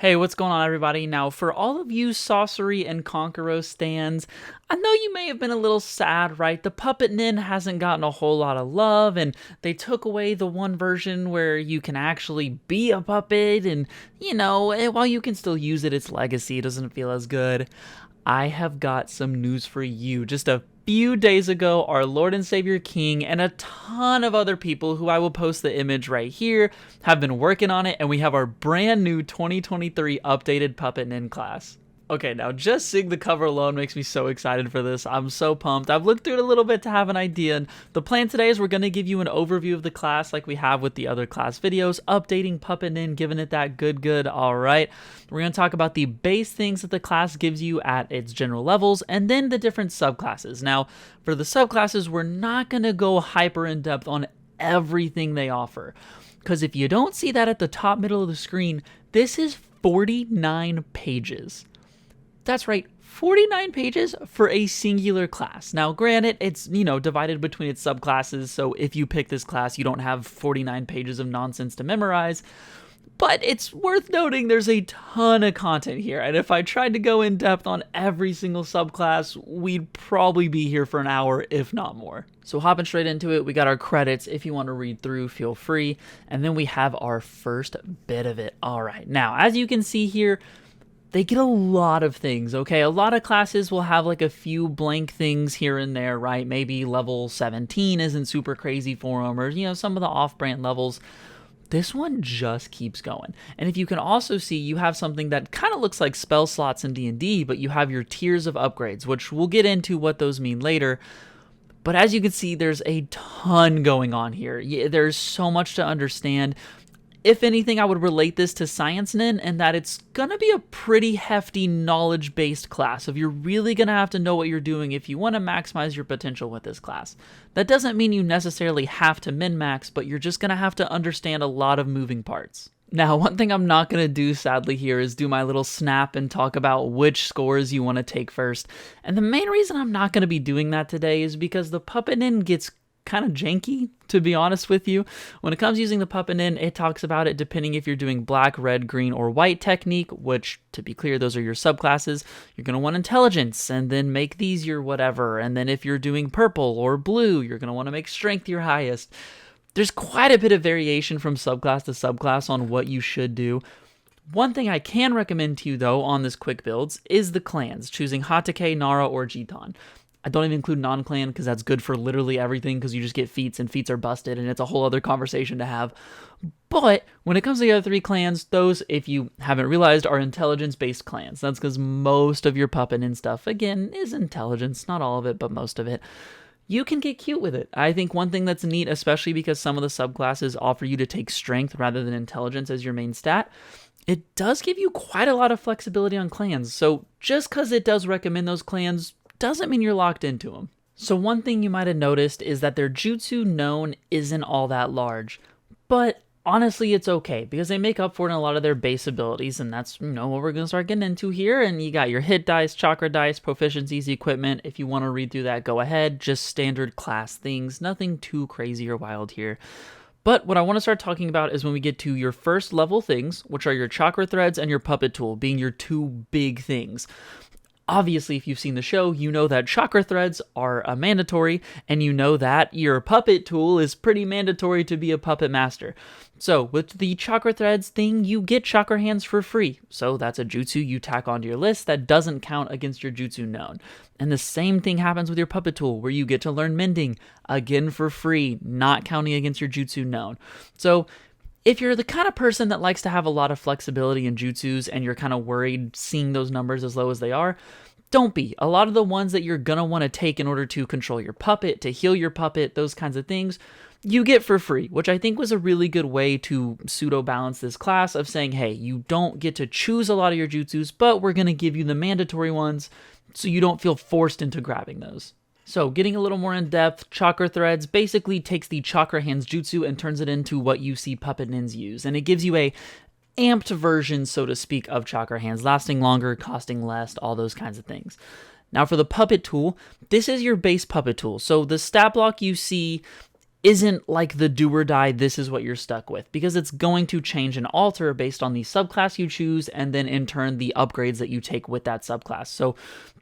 Hey, what's going on, everybody? Now, for all of you Sorcery and Conqueror stans, I know you may have been a little sad, right? The puppet-nin hasn't gotten a whole lot of love, and they took away the one version where you can actually be a puppet, and, while you can still use it, its legacy doesn't feel as good. I have got some news for you. Just a few days ago, our Lord and Savior King and a ton of other people who I will post the image right here have been working on it, and we have our brand new 2023 updated puppet-nin class. Okay, now just seeing the cover alone makes me so excited for this. I'm so pumped. I've looked through it a little bit to have an idea, and the plan today is we're going to give you an overview of the class like we have with the other class videos, updating puppet-nin, giving it that good, alright. We're going to talk about the base things that the class gives you at its general levels, and then the different subclasses. Now, for the subclasses, we're not going to go hyper in-depth on everything they offer, because if you don't see that at the top middle of the screen, this is 49 pages. That's right, 49 pages for a singular class. Now, granted, it's, divided between its subclasses, so if you pick this class, you don't have 49 pages of nonsense to memorize, but it's worth noting there's a ton of content here, and if I tried to go in depth on every single subclass, we'd probably be here for an hour, if not more. So hopping straight into it, we got our credits. If you want to read through, feel free, and then we have our first bit of it. All right, now, as you can see here, they get a lot of things, okay? A lot of classes will have like a few blank things here and there, right? Maybe level 17 isn't super crazy for them, or, some of the off-brand levels. This one just keeps going. And if you can also see, you have something that kind of looks like spell slots in D&D, but you have your tiers of upgrades, which we'll get into what those mean later. But as you can see, there's a ton going on here. There's so much to understand. If anything, I would relate this to Science-nin, and that it's gonna be a pretty hefty knowledge-based class. If you're really gonna have to know what you're doing if you want to maximize your potential with this class. That doesn't mean you necessarily have to min-max, but you're just gonna have to understand a lot of moving parts. Now, one thing I'm not going to do, sadly, here is do my little snap and talk about which scores you want to take first. And the main reason I'm not going to be doing that today is because the puppet-nin gets kind of janky, to be honest with you. When it comes to using the puppet-nin, it talks about it depending if you're doing black, red, green, or white technique, which, to be clear, those are your subclasses. You're going to want intelligence, and then make these your whatever. And then if you're doing purple or blue, you're going to want to make strength your highest. There's quite a bit of variation from subclass to subclass on what you should do. One thing I can recommend to you, though, on this quick builds is the clans, choosing Hatake, Nara, or Jitan. I don't even include non-clan because that's good for literally everything because you just get feats and feats are busted and it's a whole other conversation to have. But when it comes to the other three clans, those, if you haven't realized, are intelligence-based clans. That's because most of your puppet-nin stuff, again, is intelligence. Not all of it, but most of it. You can get cute with it. I think one thing that's neat, especially because some of the subclasses offer you to take strength rather than intelligence as your main stat, it does give you quite a lot of flexibility on clans. So just because it does recommend those clans doesn't mean you're locked into them. So one thing you might have noticed is that their jutsu known isn't all that large, but honestly, it's okay because they make up for it in a lot of their base abilities, and that's, what we're going to start getting into here. And you got your hit dice, chakra dice, proficiencies, equipment. If you want to read through that, go ahead. Just standard class things, nothing too crazy or wild here. But what I want to start talking about is when we get to your first level things, which are your chakra threads and your puppet tool being your two big things. Obviously, if you've seen the show, you know that chakra threads are a mandatory, and you know that your puppet tool is pretty mandatory to be a puppet master. So, with the chakra threads thing, you get chakra hands for free. So, that's a jutsu you tack onto your list that doesn't count against your jutsu known. And the same thing happens with your puppet tool, where you get to learn mending, again for free, not counting against your jutsu known. So, if you're the kind of person that likes to have a lot of flexibility in jutsus and you're kind of worried seeing those numbers as low as they are, don't be. A lot of the ones that you're going to want to take in order to control your puppet, to heal your puppet, those kinds of things, you get for free, which I think was a really good way to pseudo-balance this class of saying, hey, you don't get to choose a lot of your jutsus, but we're going to give you the mandatory ones so you don't feel forced into grabbing those. So, getting a little more in depth, chakra threads basically takes the chakra hands jutsu and turns it into what you see puppet-nins use, and it gives you a amped version, so to speak, of chakra hands, lasting longer, costing less, all those kinds of things. Now for the puppet tool, this is your base puppet tool. So the stat block you see isn't like the do or die, this is what you're stuck with, because it's going to change and alter based on the subclass you choose, and then in turn the upgrades that you take with that subclass. So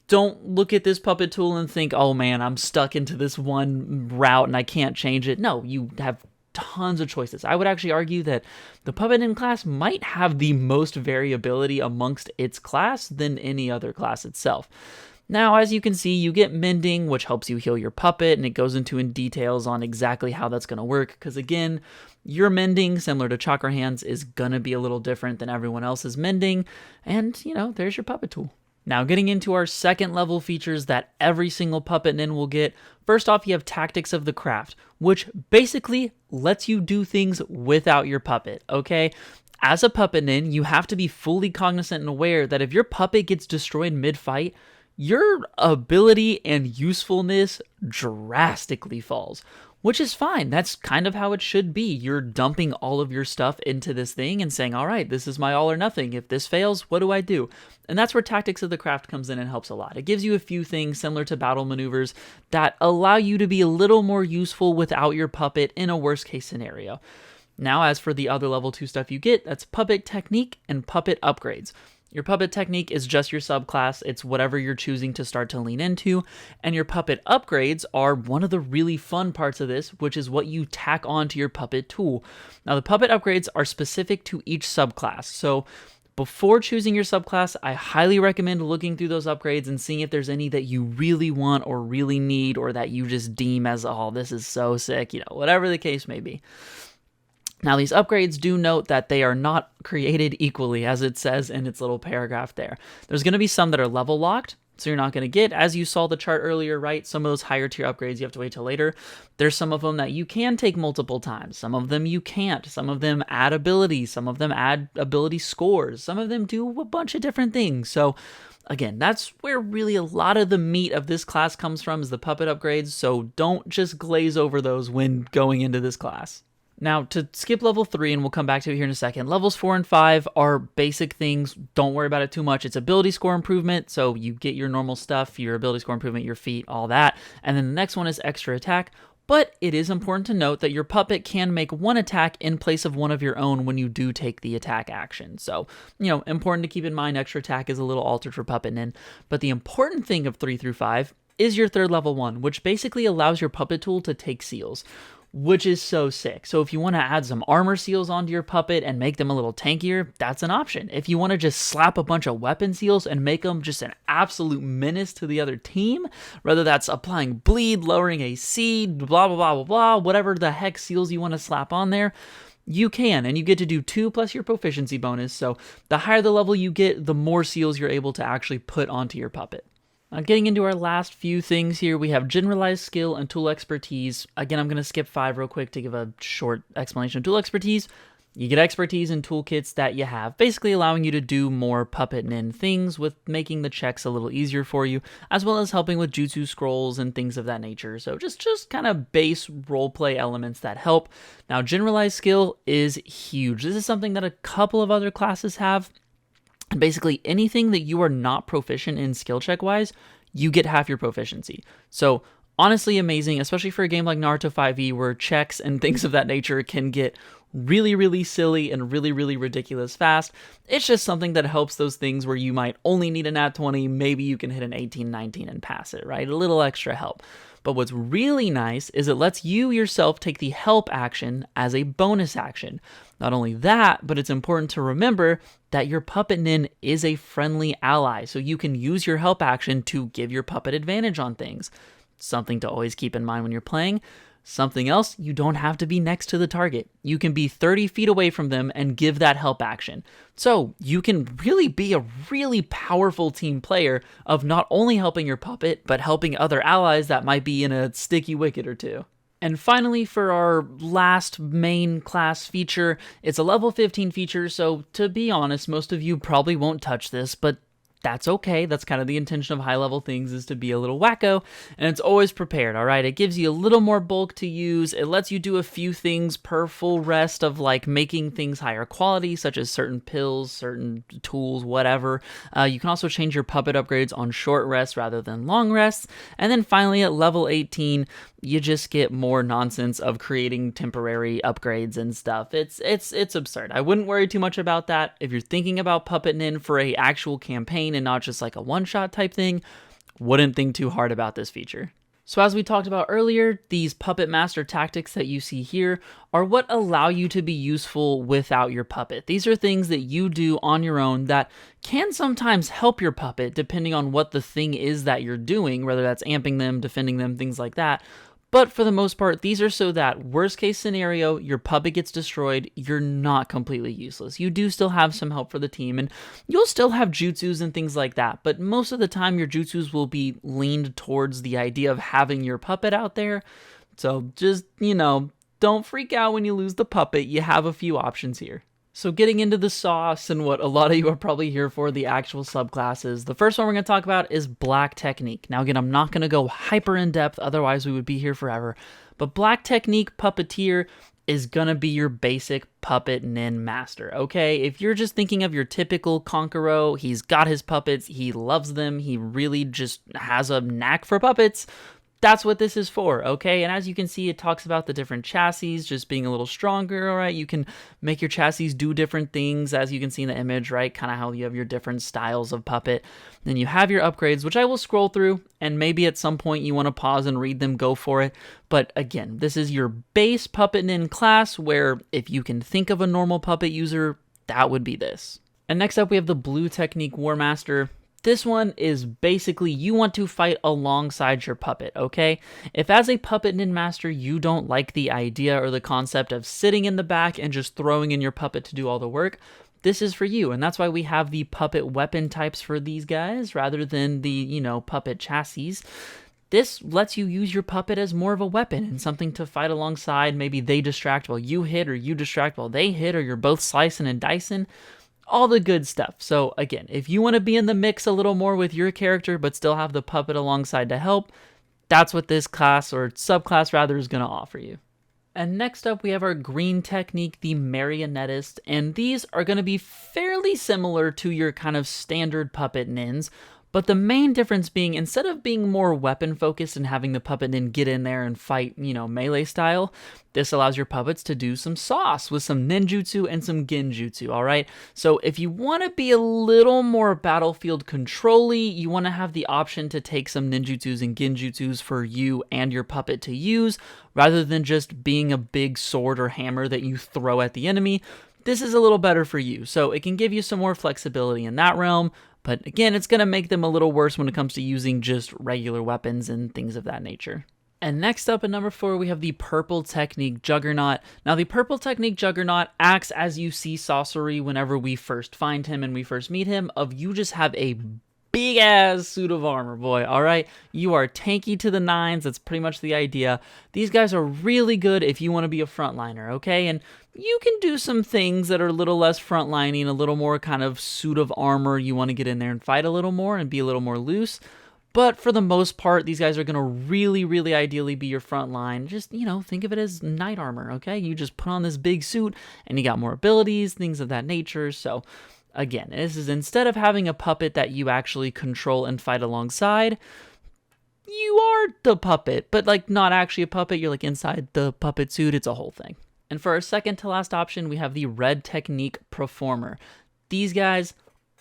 don't look at this puppet tool and think, oh man, I'm stuck into this one route and I can't change it. No, you have tons of choices. I would actually argue that the puppet-nin class might have the most variability amongst its class than any other class itself. Now, as you can see, you get mending, which helps you heal your puppet, and it goes into in details on exactly how that's going to work, because again, your mending, similar to chakra hands, is going to be a little different than everyone else's mending, and, you know, there's your puppet tool. Now, getting into our second level features that every single puppet-nin will get, first off, you have Tactics of the Craft, which basically lets you do things without your puppet, okay? As a puppet-nin, you have to be fully cognizant and aware that if your puppet gets destroyed mid-fight, your ability and usefulness drastically falls, which is fine. That's kind of how it should be. You're dumping all of your stuff into this thing and saying, all right, this is my all or nothing. If this fails, what do I do? And that's where Tactics of the Craft comes in and helps a lot. It gives you a few things similar to battle maneuvers that allow you to be a little more useful without your puppet in a worst case scenario. Now, as for the other level 2 stuff you get, that's Puppet Technique and Puppet Upgrades. Your Puppet Technique is just your subclass. It's whatever you're choosing to start to lean into. And your Puppet Upgrades are one of the really fun parts of this, which is what you tack onto your Puppet tool. Now, the Puppet Upgrades are specific to each subclass. So before choosing your subclass, I highly recommend looking through those upgrades and seeing if there's any that you really want or really need, or that you just deem as, oh, this is so sick, you know, whatever the case may be. Now, these upgrades do note that they are not created equally, as it says in its little paragraph there. There's going to be some that are level locked, so you're not going to get, as you saw the chart earlier, right? Some of those higher tier upgrades you have to wait till later. There's some of them that you can take multiple times. Some of them you can't. Some of them add abilities. Some of them add ability scores. Some of them do a bunch of different things. So again, that's where really a lot of the meat of this class comes from, is the puppet upgrades. So don't just glaze over those when going into this class. Now, to skip level 3, and we'll come back to it here in a second, levels 4 and 5 are basic things. Don't worry about it too much. It's ability score improvement, so you get your normal stuff, your ability score improvement, your feat, all that. And then the next one is extra attack. But it is important to note that your puppet can make one attack in place of one of your own when you do take the attack action. So, you know, important to keep in mind, extra attack is a little altered for puppet-nin. But the important thing of 3 through 5 is your third level 1, which basically allows your puppet tool to take seals, which is so sick. So if you want to add some armor seals onto your puppet and make them a little tankier, that's an option. If you want to just slap a bunch of weapon seals and make them just an absolute menace to the other team, whether that's applying bleed, lowering AC, blah, blah, blah, blah, blah, whatever the heck seals you want to slap on there, you can, and you get to do 2 plus your proficiency bonus. So the higher the level you get, the more seals you're able to actually put onto your puppet. Now, getting into our last few things here, we have generalized skill and tool expertise. Again, I'm going to skip 5 real quick to give a short explanation of tool expertise. You get expertise in toolkits that you have, basically allowing you to do more puppet-nin things with making the checks a little easier for you, as well as helping with jutsu scrolls and things of that nature. So just kind of base roleplay elements that help. Now, generalized skill is huge. This is something that a couple of other classes have. And basically anything that you are not proficient in skill check wise, you get half your proficiency. So honestly amazing, especially for a game like Naruto 5e where checks and things of that nature can get really, really silly and really, really ridiculous fast. It's just something that helps those things where you might only need a nat 20, maybe you can hit an 18, 19 and pass it, right? A little extra help. But what's really nice is it lets you yourself take the help action as a bonus action. Not only that, but it's important to remember that your puppet-nin is a friendly ally, so you can use your help action to give your puppet advantage on things. Something to always keep in mind when you're playing. Something else, you don't have to be next to the target. You can be 30 feet away from them and give that help action. So you can really be a really powerful team player of not only helping your puppet, but helping other allies that might be in a sticky wicket or two. And finally, for our last main class feature, it's a level 15 feature, so to be honest, most of you probably won't touch this, but That's okay. That's kind of the intention of high level things, is to be a little wacko, and it's always prepared, all right? It gives you a little more bulk to use. It lets you do a few things per full rest of like making things higher quality, such as certain pills, certain tools, whatever. You can also change your puppet upgrades on short rests rather than long rests. And then finally at level 18, you just get more nonsense of creating temporary upgrades and stuff. It's absurd. I wouldn't worry too much about that. If you're thinking about puppet-nin for a actual campaign and not just like a one-shot type thing, wouldn't think too hard about this feature. So as we talked about earlier, these puppet master tactics that you see here are what allow you to be useful without your puppet. These are things that you do on your own that can sometimes help your puppet depending on what the thing is that you're doing, whether that's amping them, defending them, things like that. But for the most part, these are so that worst case scenario, your puppet gets destroyed, you're not completely useless. You do still have some help for the team, and you'll still have jutsus and things like that, but most of the time your jutsus will be leaned towards the idea of having your puppet out there. So just, don't freak out when you lose the puppet. You have a few options here. So getting into the sauce and what a lot of you are probably here for, the actual subclasses, the first one we're going to talk about is Black Technique. Now again, I'm not going to go hyper in depth, otherwise we would be here forever, but Black Technique Puppeteer is going to be your basic puppet-nin master, okay? If you're just thinking of your typical Konkoro, he's got his puppets, he loves them, he really just has a knack for puppets, that's what this is for, okay? And as you can see, it talks about the different chassis just being a little stronger, all right? You can make your chassis do different things, as you can see in the image, right? Kind of how you have your different styles of puppet. Then you have your upgrades, which I will scroll through, and maybe at some point you want to pause and read them, go for it. But again, this is your base puppet-nin class, where if you can think of a normal puppet user, that would be this. And next up, we have the Blue Technique WARMASTER. This one is basically you want to fight alongside your puppet, okay? If as a puppet-nin master you don't like the idea or the concept of sitting in the back and just throwing in your puppet to do all the work, this is for you. And that's why we have the puppet weapon types for these guys rather than the, puppet chassis. This lets you use your puppet as more of a weapon and something to fight alongside. Maybe they distract while you hit, or you distract while they hit, or you're both slicing and dicing. All the good stuff. So again, if you want to be in the mix a little more with your character but still have the puppet alongside to help, that's what this class, or subclass rather, is going to offer you. And next up we have our Green Technique, the Marionettist, and these are going to be fairly similar to your kind of standard puppet-nins, but the main difference being, instead of being more weapon focused and having the puppet-nin get in there and fight, melee style, this allows your puppets to do some sauce with some ninjutsu and some genjutsu, alright? So if you want to be a little more battlefield control-y, you want to have the option to take some ninjutsus and genjutsus for you and your puppet to use, rather than just being a big sword or hammer that you throw at the enemy. This is a little better for you, so it can give you some more flexibility in that realm. But again, it's going to make them a little worse when it comes to using just regular weapons and things of that nature. And next up at number 4, we have the Purple Technique Juggernaut. Now, the Purple Technique Juggernaut acts as you see Sorcery whenever we first find him and we first meet him, of you just have a big ass suit of armor, boy, alright? You are tanky to the nines, that's pretty much the idea. These guys are really good if you want to be a frontliner, okay? And you can do some things that are a little less frontlining, a little more kind of suit of armor. You want to get in there and fight a little more and be a little more loose. But for the most part, these guys are going to really, really ideally be your front line. Just, think of it as knight armor, okay? You just put on this big suit and you got more abilities, things of that nature. So again, this is instead of having a puppet that you actually control and fight alongside, you are the puppet, but like not actually a puppet. You're like inside the puppet suit. It's a whole thing. And for our second to last option, we have the Red Technique PREFORMER. These guys,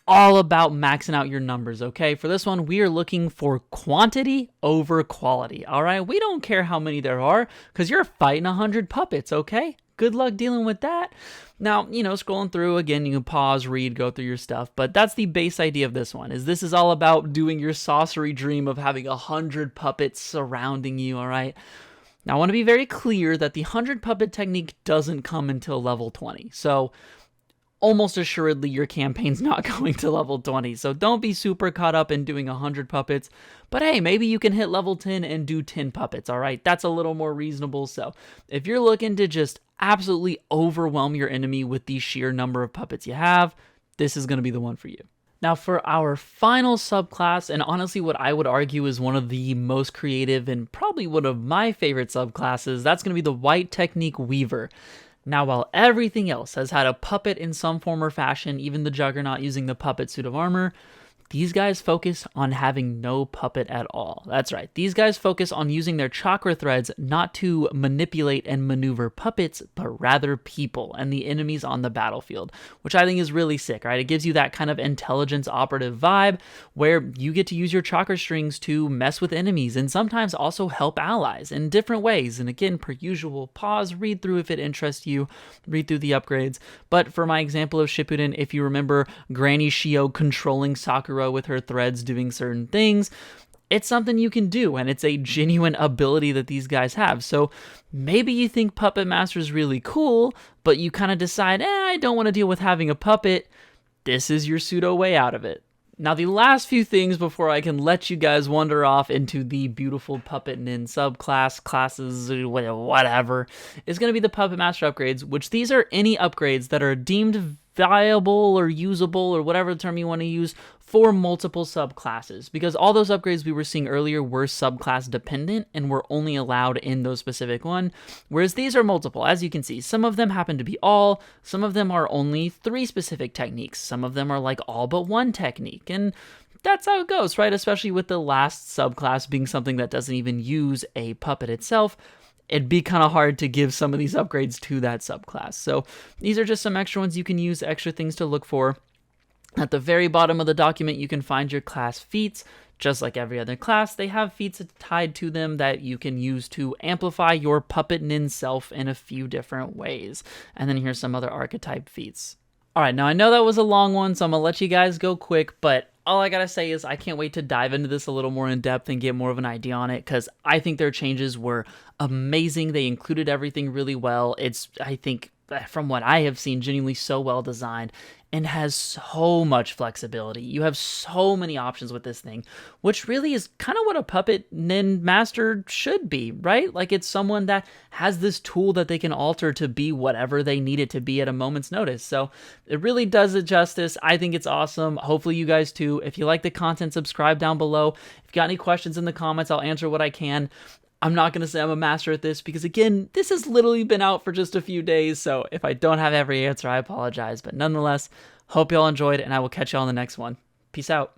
all about maxing out your numbers, okay? For this one, we are looking for quantity over quality, all right? We don't care how many there are, because you're fighting 100 puppets, okay? Good luck dealing with that. Now, scrolling through, again, you can pause, read, go through your stuff, but that's the base idea of this one, is this is all about doing your sorcery dream of having 100 puppets surrounding you, all right? Now, I want to be very clear that the 100 puppet technique doesn't come until level 20. So, almost assuredly, your campaign's not going to level 20. So, don't be super caught up in doing 100 puppets. But hey, maybe you can hit level 10 and do 10 puppets, all right? That's a little more reasonable. So, if you're looking to just absolutely overwhelm your enemy with the sheer number of puppets you have, this is going to be the one for you. Now for our final subclass, and honestly what I would argue is one of the most creative and probably one of my favorite subclasses, that's going to be the White Technique Weaver. Now while everything else has had a puppet in some form or fashion, even the Juggernaut using the puppet suit of armor, these guys focus on having no puppet at all. That's right. These guys focus on using their chakra threads not to manipulate and maneuver puppets, but rather people and the enemies on the battlefield, which I think is really sick, right? It gives you that kind of intelligence operative vibe where you get to use your chakra strings to mess with enemies and sometimes also help allies in different ways. And again, per usual, pause, read through if it interests you, read through the upgrades. But for my example of Shippuden, if you remember Granny Shio controlling Sakura with her threads doing certain things, it's something you can do, and it's a genuine ability that these guys have. So maybe you think Puppet Master is really cool, but you kind of decide, I don't want to deal with having a puppet. This is your pseudo way out of it. Now, the last few things before I can let you guys wander off into the beautiful puppet-nin subclass, classes, whatever, is going to be the Puppet Master upgrades, which these are any upgrades that are deemed viable or usable or whatever term you want to use for multiple subclasses, because all those upgrades we were seeing earlier were subclass dependent and were only allowed in those specific one, whereas these are multiple. As you can see, some of them happen to be all, some of them are only 3 specific techniques, some of them are like all but 1 technique, and that's how it goes, right? Especially with the last subclass being something that doesn't even use a puppet itself. It'd be kind of hard to give some of these upgrades to that subclass. So these are just some extra ones you can use, extra things to look for. At the very bottom of the document, you can find your class feats. Just like every other class, they have feats tied to them that you can use to amplify your puppet-nin self in a few different ways. And then here's some other archetype feats. All right, now I know that was a long one, so I'm gonna let you guys go quick, but all I gotta say is I can't wait to dive into this a little more in depth and get more of an idea on it, because I think their changes were amazing. They included everything really well. It's, I think, from what I have seen, genuinely so well designed and has so much flexibility. You have so many options with this thing, which really is kind of what a puppet-nin master should be, right? Like, it's someone that has this tool that they can alter to be whatever they need it to be at a moment's notice. So it really does it justice. I think it's awesome. Hopefully you guys too. If you like the content, subscribe down below. If you got any questions in the comments, I'll answer what I can. I'm not going to say I'm a master at this because, again, this has literally been out for just a few days, so if I don't have every answer, I apologize. But nonetheless, hope y'all enjoyed, and I will catch y'all on the next one. Peace out.